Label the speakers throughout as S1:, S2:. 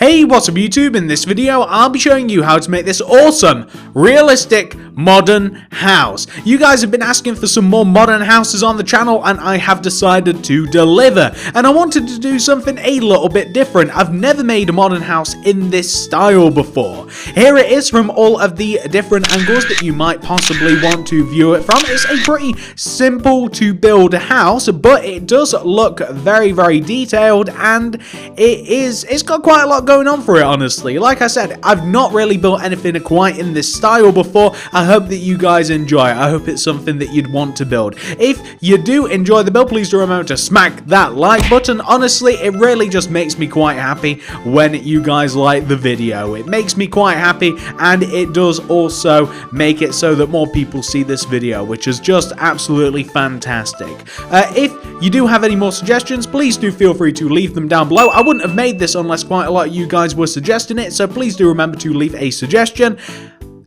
S1: Hey, what's up YouTube? In this video, I'll be showing you how to make this awesome, realistic, modern house. You guys have been asking for some more modern houses on the channel, and I have decided to deliver. And I wanted to do something a little bit different. I've never made a modern house in this style before. Here it is from all of the different angles that you might possibly want to view it from. It's a pretty simple to build house, but it does look very, very detailed, and it's got quite a lot going on for it, honestly. Like I said, I've not really built anything quite in this style before. I hope that you guys enjoy it. I hope it's something that you'd want to build. If you do enjoy the build, please do remember to smack that like button. Honestly, it really just makes me quite happy when you guys like the video. It makes me quite happy, and it does also make it so that more people see this video, which is just absolutely fantastic. If you do have any more suggestions, please do feel free to leave them down below. I wouldn't have made this unless quite a lot of you guys were suggesting it, so please do remember to leave a suggestion.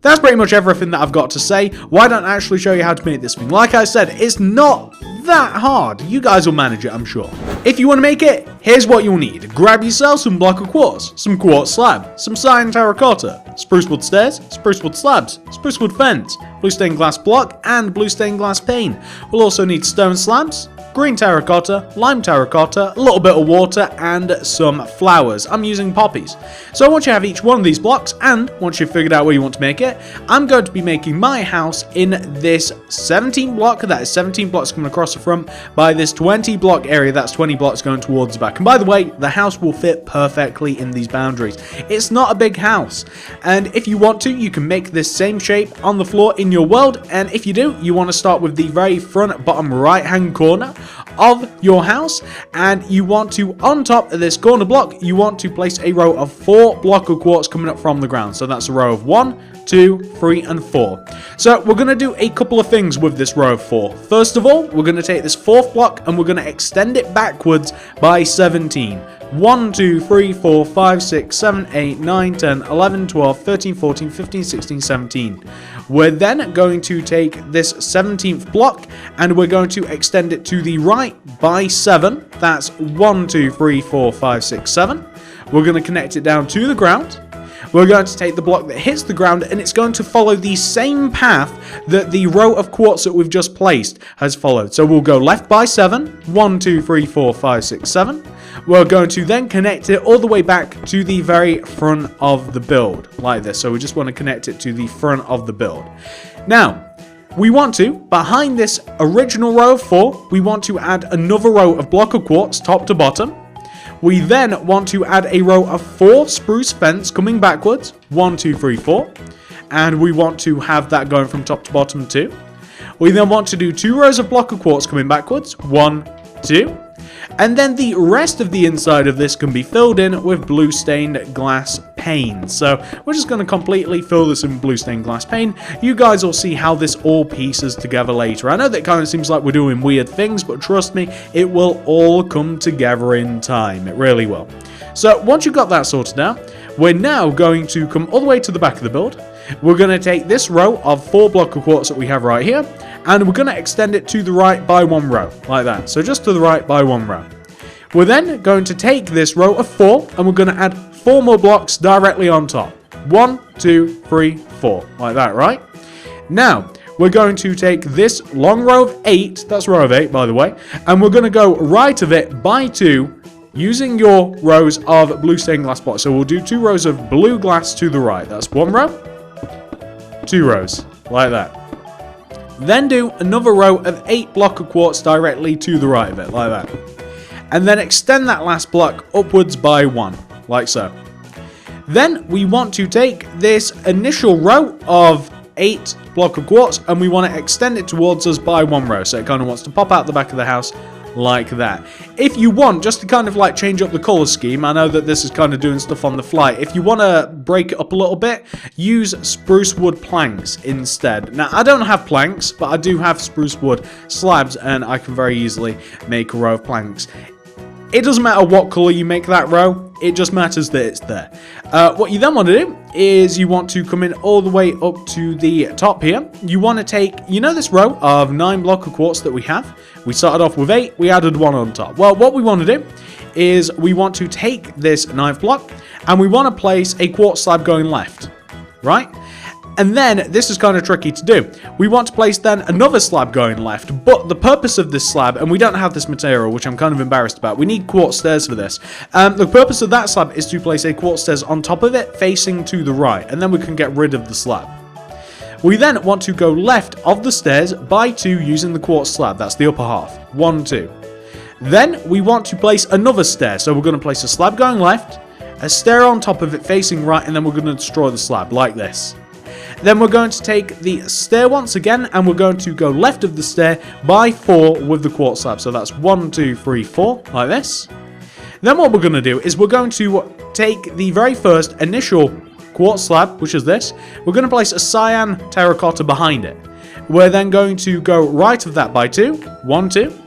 S1: That's pretty much everything that I've got to say. Why don't I actually show you how to make this thing? Like I said, it's not that hard. You guys will manage it, I'm sure. If you want to make it, here's what you'll need. Grab yourself some block of quartz, some quartz slab, some cyan terracotta, spruce wood stairs, spruce wood slabs, spruce wood fence, blue stained glass block, and blue stained glass pane. We'll also need stone slabs, green terracotta, lime terracotta, a little bit of water, and some flowers. I'm using poppies. So once you have each one of these blocks, and once you've figured out where you want to make it, I'm going to be making my house in this 17 block, that is 17 blocks coming across the front, by this 20 block area, that's 20 blocks going towards the back. And by the way, the house will fit perfectly in these boundaries. It's not a big house, and if you want to, you can make this same shape on the floor in your world, and if you do, you want to start with the very front bottom right hand corner of your house, and you want to, on top of this corner block, you want to place a row of 4 block of quartz coming up from the ground. So that's a row of 1, 2, 3, and 4. So we're going to do a couple of things with this row of 4. First of all, we're going to take this 4th block and we're going to extend it backwards by 17. 1, 2, 3, 4, 5, 6, 7, 8, 9, 10, 11, 12, 13, 14, 15, 16, 17. We're then going to take this 17th block and we're going to extend it to the right by 7. That's 1, 2, 3, 4, 5, 6, 7. We're going to connect it down to the ground. We're going to take the block that hits the ground and it's going to follow the same path that the row of quartz that we've just placed has followed. So we'll go left by 7, 1, 2, 3, 4, 5, 6, 7. We're going to then connect it all the way back to the very front of the build, like this. So we just want to connect it to the front of the build. Now, we want to, behind this original row of 4, we want to add another row of block of quartz, top to bottom. We then want to add a row of 4 spruce fence coming backwards, 1, 2, 3, 4. And we want to have that going from top to bottom too. We then want to do 2 rows of block of quartz coming backwards, 1, 2. And then the rest of the inside of this can be filled in with blue stained glass pane. So we're just going to completely fill this in blue stained glass pane. You guys will see how this all pieces together later. I know that kind of seems like we're doing weird things, but trust me, it will all come together in time. It really will. So once you've got that sorted out, we're now going to come all the way to the back of the build. We're going to take this row of 4 block of quartz that we have right here, and we're going to extend it to the right by 1 row, like that. So just to the right by 1 row. We're then going to take this row of 4, and we're going to add 4 more blocks directly on top. 1, 2, 3, 4, like that, right? Now, we're going to take this long row of 8, that's row of 8 by the way, and we're going to go right of it by 2, using your rows of blue stained glass blocks. So we'll do 2 rows of blue glass to the right. That's 1 row, 2 rows, like that. Then do another row of 8 block of quartz directly to the right of it, like that. And then extend that last block upwards by 1, like so. Then we want to take this initial row of 8 block of quartz and we want to extend it towards us by 1 row. So it kind of wants to pop out the back of the house like that. If you want, just to kind of like change up the color scheme, I know that this is kind of doing stuff on the fly. If you want to break it up a little bit, use spruce wood planks instead. Now, I don't have planks, but I do have spruce wood slabs, and I can very easily make a row of planks. It doesn't matter what color you make that row, it just matters that it's there. What you then want to do is you want to come in all the way up to the top here. You want to take, you know this row of 9 block of quartz that we have? We started off with 8, we added 1 on top. Well, what we want to do is we want to take this 9th block and we want to place a quartz slab going left, right? And then, this is kind of tricky to do. We want to place then another slab going left, but the purpose of this slab, and we don't have this material, which I'm kind of embarrassed about. We need quartz stairs for this. The purpose of that slab is to place a quartz stairs on top of it, facing to the right, and then we can get rid of the slab. We then want to go left of the stairs by 2 using the quartz slab. That's the upper half. 1, 2. Then, we want to place another stair. So, we're going to place a slab going left, a stair on top of it facing right, and then we're going to destroy the slab, like this. Then we're going to take the stair once again, and we're going to go left of the stair by 4 with the quartz slab. So that's 1, 2, 3, 4, like this. Then what we're going to do is we're going to take the very first initial quartz slab, which is this. We're going to place a cyan terracotta behind it. We're then going to go right of that by 2, 1, 2,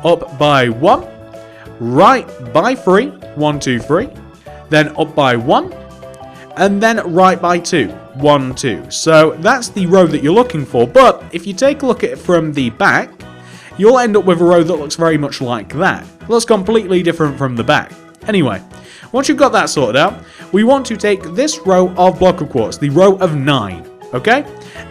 S1: up by 1, right by 3, 1, 2, 3, then up by 1, and then right by 2. 1, 2. So that's the row that you're looking for, but if you take a look at it from the back, you'll end up with a row that looks very much like that. It looks completely different from the back. Anyway, once you've got that sorted out, we want to take this row of block of quartz, the row of 9, okay?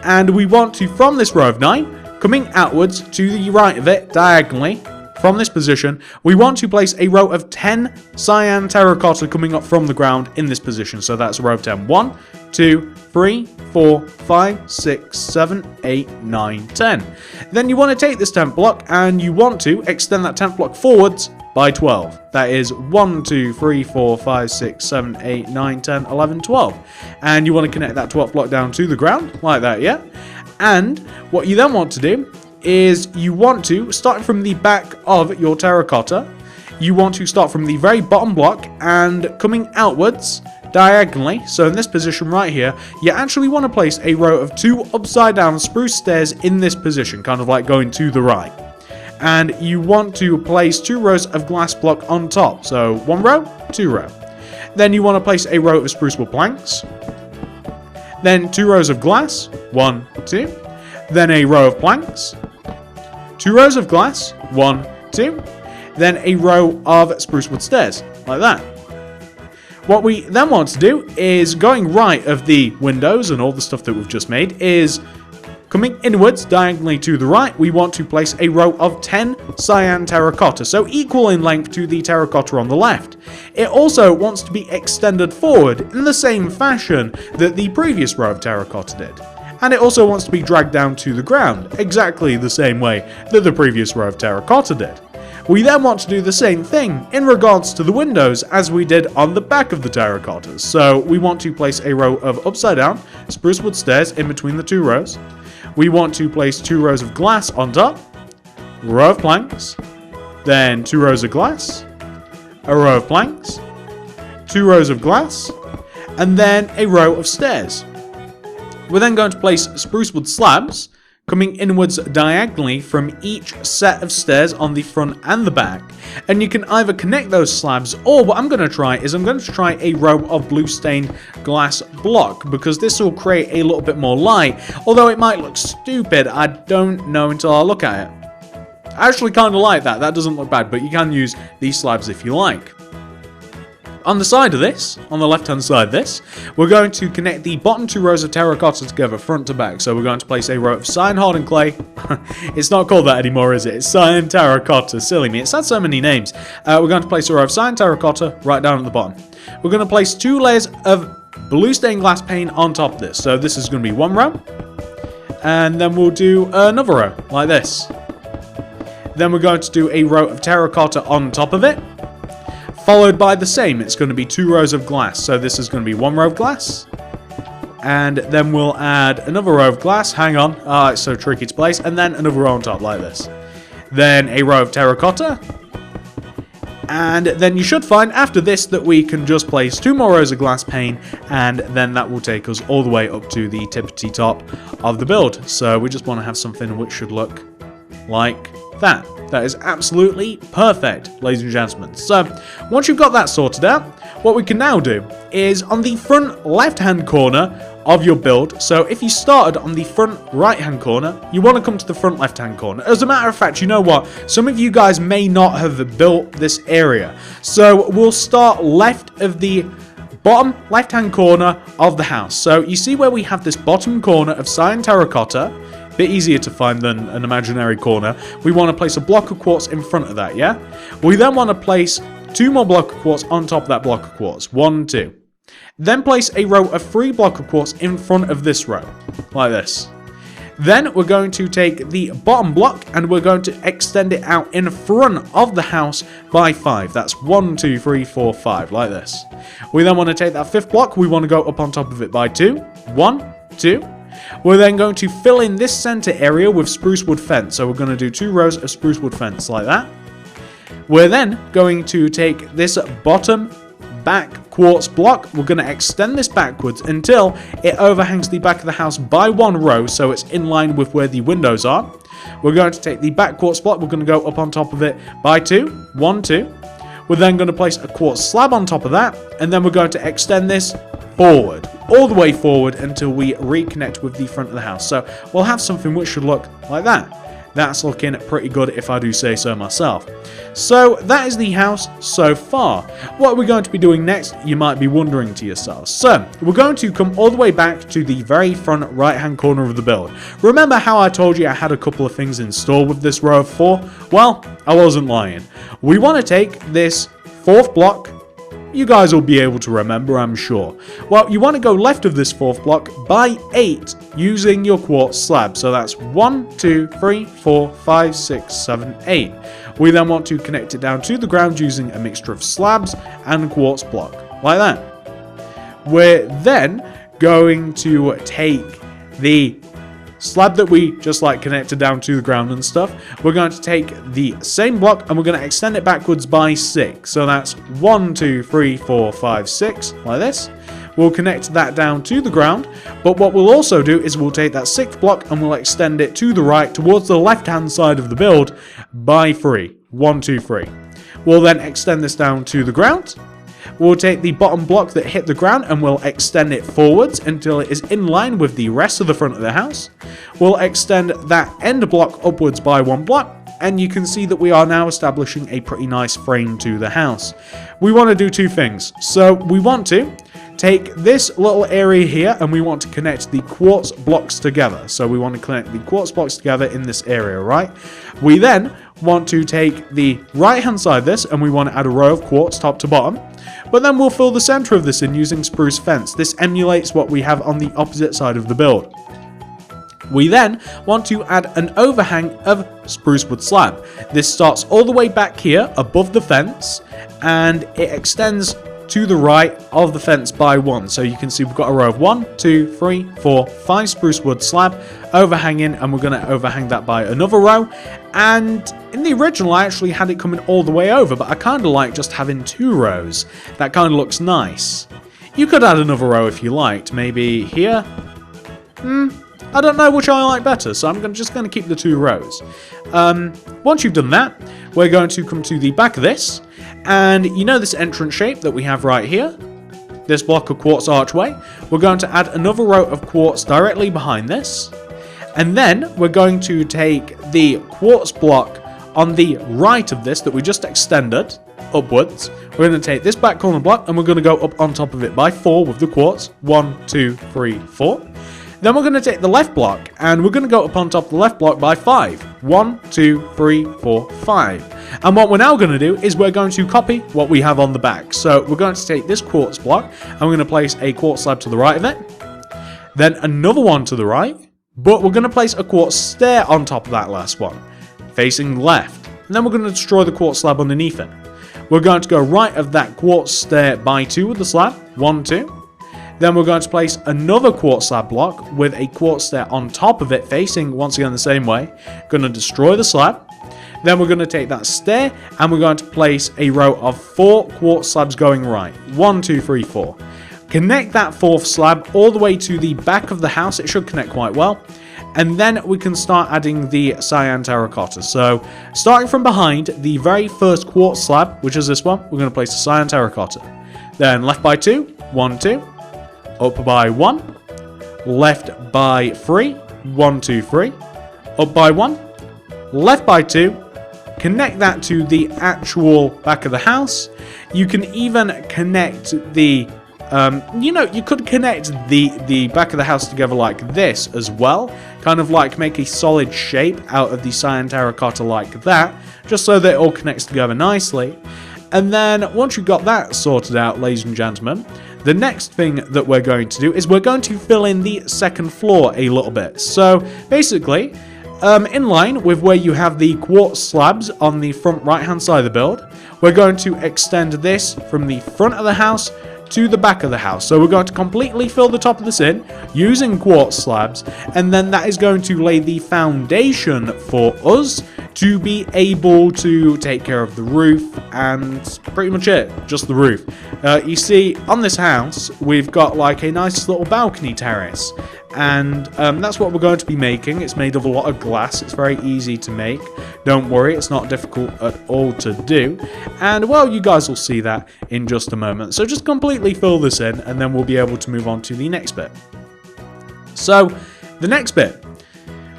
S1: And we want to, from this row of 9, coming outwards to the right of it, diagonally, from this position, we want to place a row of 10 cyan terracotta coming up from the ground in this position. So that's a row of 10. 1, 2, 3, 4, 5, 6, 7, 8, 9, 10. Then you want to take this 10th block and you want to extend that 10th block forwards by 12. That is 1, 2, 3, 4, 5, 6, 7, 8, 9, 10, 11, 12. And you want to connect that 12th block down to the ground, like that, yeah? And what you then want to do is you want to, starting from the back of your terracotta, you want to start from the very bottom block and coming outwards diagonally. So in this position right here, you actually want to place a row of 2 upside down spruce stairs in this position, kind of like going to the right. And you want to place 2 rows of glass block on top. So 1 row, 2 row. Then you want to place a row of spruce wood planks. Then 2 rows of glass, 1, 2. Then a row of planks. 2 rows of glass, 1, 2. Then a row of spruce wood stairs, like that. What we then want to do is, going right of the windows and all the stuff that we've just made, is coming inwards diagonally to the right, we want to place a row of 10 cyan terracotta, so equal in length to the terracotta on the left. It also wants to be extended forward in the same fashion that the previous row of terracotta did. And it also wants to be dragged down to the ground, exactly the same way that the previous row of terracotta did. We then want to do the same thing in regards to the windows as we did on the back of the terracottas. So we want to place a row of upside down spruce wood stairs in between the 2 rows. We want to place 2 rows of glass on top, a row of planks, then 2 rows of glass, a row of planks, 2 rows of glass, and then a row of stairs. We're then going to place spruce wood slabs coming inwards diagonally from each set of stairs on the front and the back. And you can either connect those slabs, or what I'm going to try is I'm going to try a row of blue stained glass block, because this will create a little bit more light. Although it might look stupid, I don't know until I look at it. I actually kind of like that. That doesn't look bad, but you can use these slabs if you like. On the side of this, on the left hand side of this, we're going to connect the bottom 2 rows of terracotta together front to back. So we're going to place a row of cyan hardened clay. It's not called that anymore, is it? It's cyan terracotta. Silly me, it's had so many names. We're going to place a row of cyan terracotta right down at the bottom. We're going to place 2 layers of blue stained glass pane on top of this. So this is going to be 1 row. And then we'll do another row like this. Then we're going to do a row of terracotta on top of it, followed by the same. It's going to be 2 rows of glass. So this is going to be 1 row of glass. And then we'll add another row of glass. Hang on. It's so tricky to place. And then another row on top like this. Then a row of terracotta. And then you should find after this that we can just place 2 more rows of glass pane. And then that will take us all the way up to the tippity top of the build. So we just want to have something which should look like that. That is absolutely perfect, ladies and gentlemen. So, once you've got that sorted out, what we can now do is on the front left-hand corner of your build. So if you started on the front right hand corner, you want to come to the front left hand corner. As a matter of fact, you know what? Some of you guys may not have built this area. So we'll start left of the bottom left hand corner of the house. So you see where we have this bottom corner of cyan terracotta. Bit easier to find than an imaginary corner. We want to place a block of quartz in front of that, yeah? We then want to place 2 more blocks of quartz on top of that block of quartz. 1, 2. Then place a row of 3 blocks of quartz in front of this row, like this. Then we're going to take the bottom block and we're going to extend it out in front of the house by 5. That's 1, 2, 3, 4, 5, like this. We then want to take that 5th block. We want to go up on top of it by 2. 1, 2. We're then going to fill in this center area with spruce wood fence. So we're going to do 2 rows of spruce wood fence like that. We're then going to take this bottom back quartz block. We're going to extend this backwards until it overhangs the back of the house by 1 row, so it's in line with where the windows are. We're going to take the back quartz block. We're going to go up on top of it by 2. 1, 2. We're then going to place a quartz slab on top of that, and then we're going to extend this forward, all the way forward until we reconnect with the front of the house. So we'll have something which should look like that. That's looking pretty good if I do say so myself. So that is the house so far. What are we going to be doing next? You might be wondering to yourselves. So we're going to come all the way back to the very front right hand corner of the build. Remember how I told you I had a couple of things in store with this row of 4? Well, I wasn't lying. We want to take this 4th block. You guys will be able to remember, I'm sure. Well, you want to go left of this 4th block by 8 using your quartz slab. So that's 1, 2, 3, 4, 5, 6, 7, 8. We then want to connect it down to the ground using a mixture of slabs and quartz block, like that. We're then going to take the slab that we just connected down to the ground and stuff. We're going to take the same block and we're going to extend it backwards by 6. So that's 1, 2, 3, 4, 5, 6, like this. We'll connect that down to the ground, but what we'll also do is we'll take that 6th block and we'll extend it to the right towards the left hand side of the build by 3. 1, 2, 3. We'll then extend this down to the ground. We'll take the bottom block that hit the ground and we'll extend it forwards until it is in line with the rest of the front of the house. We'll extend that end block upwards by 1 block, and you can see that we are now establishing a pretty nice frame to the house. We want to do 2 things. So we want to take this little area here and we want to connect the quartz blocks together. So we want to connect the quartz blocks together in this area, right? We then want to take the right hand side of this and we want to add a row of quartz top to bottom. But then we'll fill the center of this in using spruce fence. This emulates what we have on the opposite side of the build. We then want to add an overhang of spruce wood slab. This starts all the way back here above the fence and it extends to the right of the fence by 1. So you can see we've got a row of 1, 2, 3, 4, 5 spruce wood slab overhanging, and we're going to overhang that by another row. And in the original I actually had it coming all the way over, but I kind of like just having 2 rows. That kind of looks nice. You could add another row if you liked, maybe here. I don't know which I like better, so I'm just going to keep the 2 rows. Once you've done that, we're going to come to the back of this, and you know this entrance shape that we have right here? This block of quartz archway? We're going to add another row of quartz directly behind this, and then we're going to take the quartz block on the right of this that we just extended upwards. We're going to take this back corner block and we're going to go up on top of it by 4 with the quartz. 1, 2, 3, 4. Then we're going to take the left block and we're going to go up on top of the left block by 5. 1, 2, 3, 4, 5. And what we're now going to do is we're going to copy what we have on the back. So we're going to take this quartz block and we're going to place a quartz slab to the right of it. Then another one to the right. But we're going to place a quartz stair on top of that last one, facing left. And then we're going to destroy the quartz slab underneath it. We're going to go right of that quartz stair by 2 with the slab. 1, 2. Then we're going to place another quartz slab block with a quartz stair on top of it, facing once again the same way. Going to destroy the slab. Then we're going to take that stair and we're going to place a row of 4 quartz slabs going right. 1, 2, 3, 4. Connect that 4th slab all the way to the back of the house. It should connect quite well. And then we can start adding the cyan terracotta. So starting from behind the very first quartz slab, which is this one, we're going to place the cyan terracotta. Then left by 2, 1, 2. Up by 1, left by 3, 1, 2, 3, up by 1, left by 2, connect that to the actual back of the house. You can even connect the, you could connect the back of the house together like this as well. Kind of like make a solid shape out of the cyan terracotta like that, just so that it all connects together nicely. And then once you've got that sorted out, ladies and gentlemen, the next thing that we're going to do is we're going to fill in the second floor a little bit. So basically, in line with where you have the quartz slabs on the front right hand side of the build, we're going to extend this from the front of the house to the back of the house. So we're going to completely fill the top of this in using quartz slabs, and then that is going to lay the foundation for us to be able to take care of the roof, and pretty much it, just the roof. You see, on this house, we've got like a nice little balcony terrace, and that's what we're going to be making. It's made of a lot of glass. It's very easy to make. Don't worry, it's not difficult at all to do. And, well, you guys will see that in just a moment. So just completely fill this in, and then we'll be able to move on to the next bit. So, the next bit,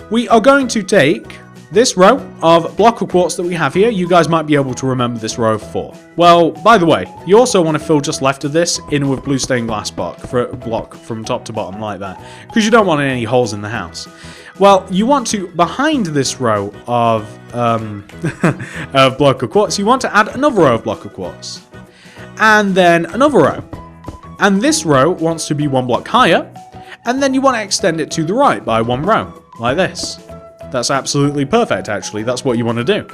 S1: we are going to take this row of block of quartz that we have here. You guys might be able to remember this row of 4. Well, by the way, you also want to fill just left of this in with blue stained glass block from top to bottom like that, because you don't want any holes in the house. Well, you want to, behind this row of block of quartz, you want to add another row of block of quartz, and then another row, and this row wants to be 1 block higher, and then you want to extend it to the right by 1 row like this. That's absolutely perfect, actually. That's what you want to do.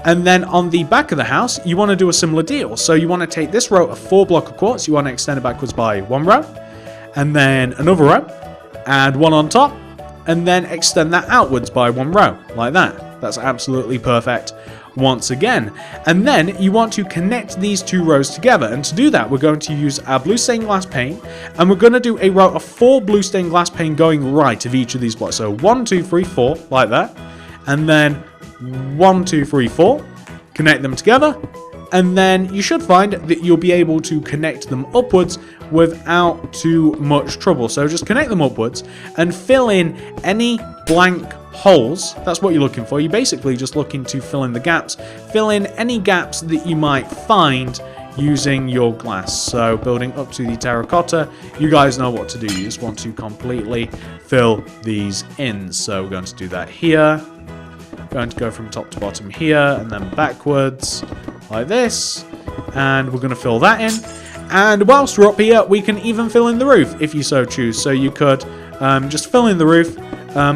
S1: And then on the back of the house, you want to do a similar deal. So you want to take this row of 4 block of quartz, you want to extend it backwards by 1 row, and then another row, add 1 on top, and then extend that outwards by 1 row, like that. That's absolutely perfect once again. And then you want to connect these 2 rows together, and to do that we're going to use our blue stained glass pane, and we're going to do a row of 4 blue stained glass pane going right of each of these blocks. So 1, 2, 3, 4 like that, and then 1, 2, 3, 4, connect them together, and then you should find that you'll be able to connect them upwards without too much trouble. So just connect them upwards and fill in any blank holes. That's what you're looking for. You're basically just looking to fill in the gaps. Fill in any gaps that you might find using your glass. So building up to the terracotta, you guys know what to do. You just want to completely fill these in. So we're going to do that here. Going to go from top to bottom here and then backwards like this. And we're going to fill that in. And whilst we're up here, we can even fill in the roof if you so choose. So you could just fill in the roof.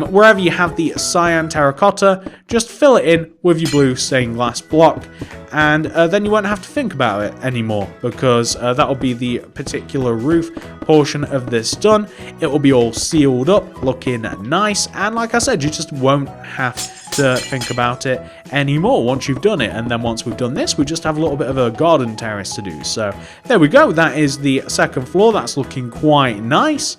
S1: Wherever you have the cyan terracotta, just fill it in with your blue stained glass block, and then you won't have to think about it anymore, because that will be the particular roof portion of this done. It will be all sealed up, looking nice, and like I said, you just won't have to think about it anymore once you've done it. And then once we've done this, we just have a little bit of a garden terrace to do. So there we go, that is the second floor. That's looking quite nice.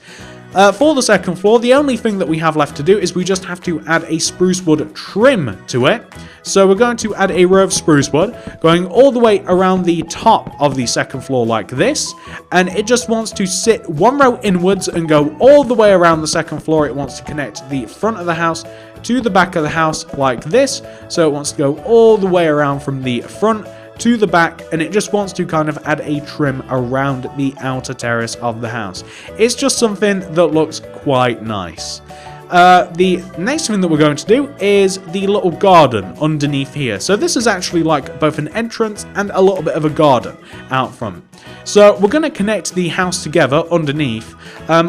S1: For the second floor, the only thing that we have left to do is we just have to add a spruce wood trim to it. So we're going to add a row of spruce wood going all the way around the top of the second floor like this, and it just wants to sit 1 row inwards and go all the way around the second floor. It wants to connect the front of the house to the back of the house like this, so it wants to go all the way around from the front to the back, and it just wants to kind of add a trim around the outer terrace of the house. It's just something that looks quite nice. The next thing that we're going to do is the little garden underneath here. So this is actually like both an entrance and a little bit of a garden out front. So we're going to connect the house together underneath.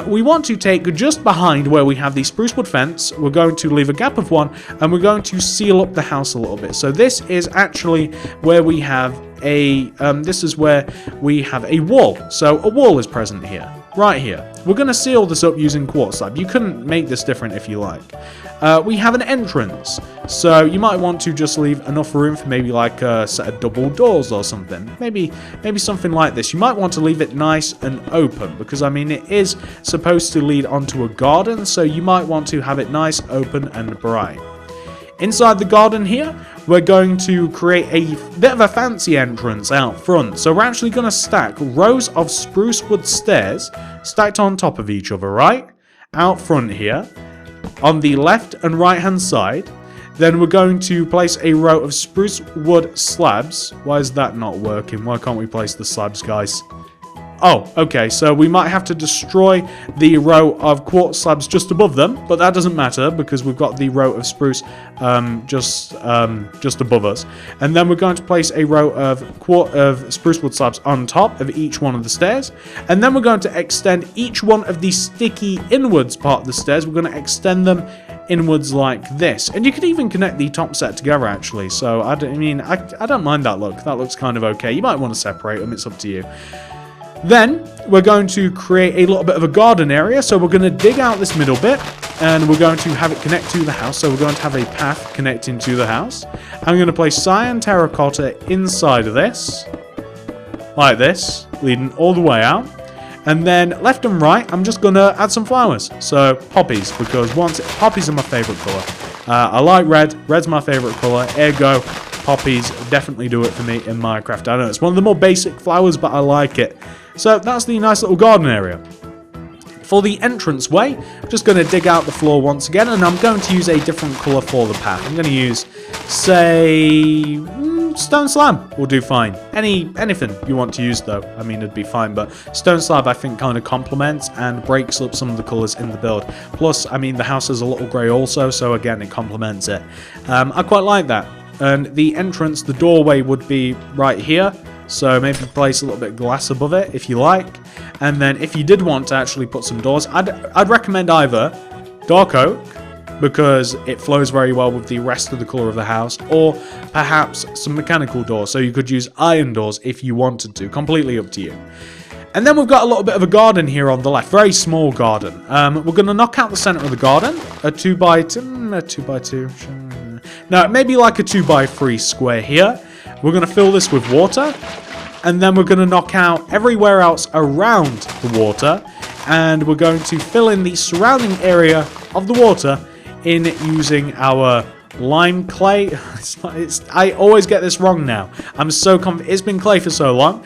S1: We want to take just behind where we have the spruce wood fence, we're going to leave a gap of 1, and we're going to seal up the house a little bit. So this is actually where we have a wall. So a wall is present here, right here. We're going to seal this up using quartz slab. You couldn't make this different if you like. We have an entrance, so you might want to just leave enough room for maybe like a set of double doors or something. Maybe something like this. You might want to leave it nice and open, because I mean it is supposed to lead onto a garden, so you might want to have it nice, open and bright. Inside the garden here, we're going to create a bit of a fancy entrance out front. So we're actually going to stack rows of spruce wood stairs stacked on top of each other, right? out front here on the left and right hand side. Then we're going to place a row of spruce wood slabs. Why is that not working? Why can't we place the slabs, guys? Oh, okay, so we might have to destroy the row of quartz slabs just above them, but that doesn't matter because we've got the row of spruce just above us. And then we're going to place a row of spruce wood slabs on top of each one of the stairs. And then we're going to extend each one of the sticky inwards part of the stairs. We're going to extend them inwards like this. And you can even connect the top set together, actually. So, I don't mind that look. That looks kind of okay. You might want to separate them. It's up to you. Then we're going to create a little bit of a garden area. So we're going to dig out this middle bit and we're going to have it connect to the house. So we're going to have a path connecting to the house. I'm going to place cyan terracotta inside of this, like this, leading all the way out. And then left and right, I'm just going to add some flowers. So poppies, because poppies are my favorite color. I like red. Red's my favorite color. Ergo, poppies definitely do it for me in Minecraft. I know it's one of the more basic flowers, but I like it. So that's the nice little garden area. For the entranceway, I'm just going to dig out the floor once again, and I'm going to use a different color for the path. I'm going to use, say, stone slab will do fine. Anything you want to use, though, I mean, it'd be fine. But stone slab, I think, kind of complements and breaks up some of the colors in the build. Plus, I mean, the house is a little gray also, so again, it complements it. I quite like that. And the entrance, the doorway would be right here. So maybe place a little bit of glass above it if you like. And then if you did want to actually put some doors, I'd recommend either dark oak, because it flows very well with the rest of the color of the house, or perhaps some mechanical doors. So you could use iron doors if you wanted to. Completely up to you. And then we've got a little bit of a garden here on the left. Very small garden. We're going to knock out the center of the garden. A 2x2. No, maybe like a 2x3 square here. We're going to fill this with water. And then we're going to knock out everywhere else around the water. And we're going to fill in the surrounding area of the water in using our lime clay. I always get this wrong now. I'm so confident. It's been clay for so long.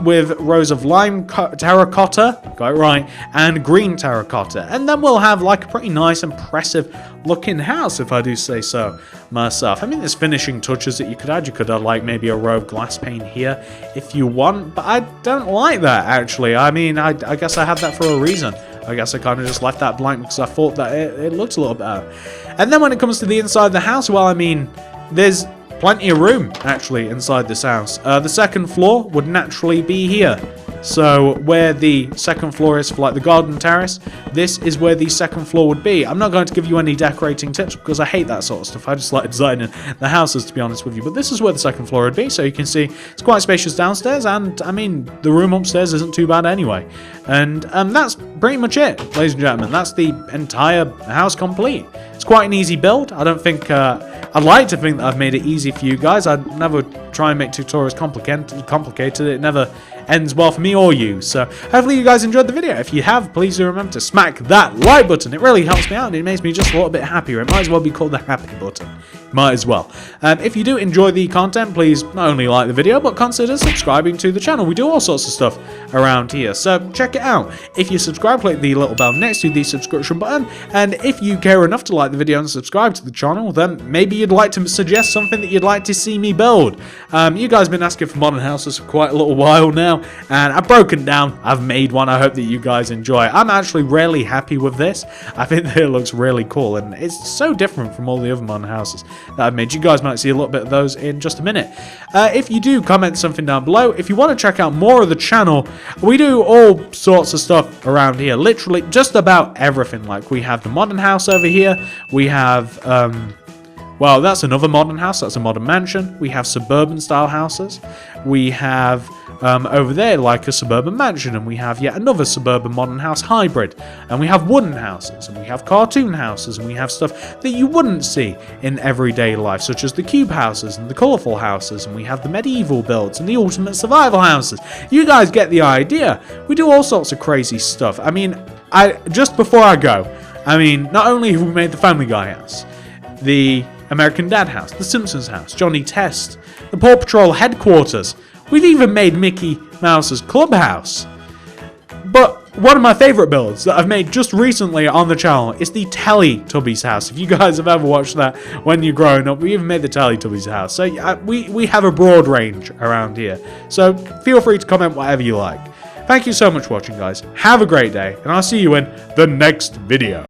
S1: With rows of lime terracotta, got it right, and green terracotta. And then we'll have like a pretty nice, impressive looking house, if I do say so myself. I mean, there's finishing touches that you could add. You could add like maybe a row of glass pane here if you want, but I don't like that actually. I mean, I guess I had that for a reason. I guess I kind of just left that blank because I thought that it looked a little better. And then when it comes to the inside of the house, well, I mean, there's plenty of room, actually, inside this house. The second floor would naturally be here. So where the second floor is for like the garden terrace, this is where the second floor would be. I'm not going to give you any decorating tips because I hate that sort of stuff. I just like designing the houses, to be honest with you. But this is where the second floor would be. So you can see it's quite spacious downstairs. And I mean, the room upstairs isn't too bad anyway. And that's pretty much it, ladies and gentlemen. That's the entire house complete. It's quite an easy build. I don't think, I'd like to think that I've made it easy for you guys. I'd never try and make tutorials complicated. It never ends well for me or you. So hopefully you guys enjoyed the video. If you have, please do remember to smack that like button. It really helps me out and it makes me just a little bit happier. It might as well be called the happy button. Might as well. If you do enjoy the content, please not only like the video, but consider subscribing to the channel. We do all sorts of stuff around here, so check it out. If you subscribe, click the little bell next to the subscription button, and if you care enough to like the video and subscribe to the channel, then maybe you'd like to suggest something that you'd like to see me build. You guys have been asking for modern houses for quite a little while now, and I've broken down. I've made one. I hope that you guys enjoy. I'm actually really happy with this. I think that it looks really cool, and it's so different from all the other modern houses that I've made. You guys might see a little bit of those in just a minute. If you do, comment something down below. If you want to check out more of the channel, we do all sorts of stuff around here. Literally just about everything. Like we have the modern house over here. We have well, that's another modern house. That's a modern mansion. We have suburban style houses. We have over there like a suburban mansion, and we have yet another suburban modern house hybrid, and we have wooden houses, and we have cartoon houses, and we have stuff that you wouldn't see in everyday life, such as the cube houses and the colourful houses, and we have the medieval builds and the ultimate survival houses. You guys get the idea. We do all sorts of crazy stuff. I mean, just before I go, I mean, not only have we made the Family Guy house, the American Dad house, the Simpsons house, Johnny Test, the Paw Patrol headquarters. We've even made Mickey Mouse's clubhouse. But One of my favorite builds that I've made just recently on the channel is the Teletubbies house. If you guys have ever watched that when you're growing up, we even made the Teletubbies house. So we have a broad range around here. So feel free to comment whatever you like. Thank you so much for watching, guys. Have a great day, and I'll see you in the next video.